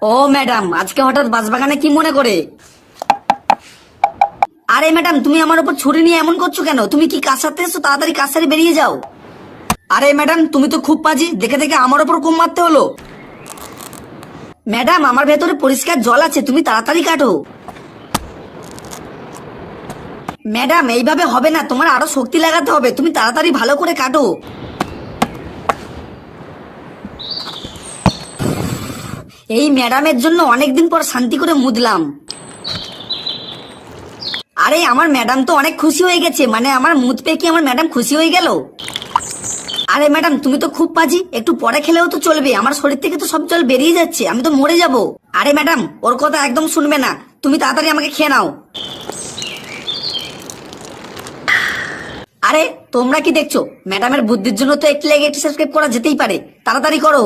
ও madam, আজকে হঠাৎ বাঁশবাগানে কি মনে করে? আরে ম্যাডাম, তুমি আমার উপর ছুরি নিয়ে এমন করছো কেন? তুমি কি কাজ সারতে এসছো? তাড়াতাড়ি কাজ সারি বেরিয়ে যাও। আরে ম্যাডাম, তুমি তো খুব পাজি, দেখে দেখে আমার উপর কুম মারতে হলো। ম্যাডাম, আমার ভেতরে পরিষ্কার জল আছে, তুমি তাড়াতাড়ি কাটো। ম্যাডাম, এইভাবে হবে না, তোমার আরো শক্তি লাগাতে হবে, তুমি তাড়াতাড়ি ভালো করে কাটো। এই ম্যাডামের জন্য অনেকদিন পর শান্তি করে মুদলাম। আরে আমার ম্যাডাম তো অনেক খুশি হয়ে গেছে, মানে আমার মুদ পেয়ে কি আমার ম্যাডাম খুশি হয়ে গেল? আরে ম্যাডাম, তুমি তো খুব পাজি, একটু পরে খেলেও তো চলবে, আমার শরীর থেকে তো সব জল বেরিয়ে যাচ্ছে, আমি তো মরে যাব। আরে ম্যাডাম, ওর কথা একদম শুনবে না, তুমি তাড়াতাড়ি আমাকে খেয়ে নাও। আরে তোমরা কি দেখছো? ম্যাডামের বুদ্ধির জন্য তো একটু লেগে একটু সাবস্ক্রাইব করা যেতেই পারে, তাড়াতাড়ি করো।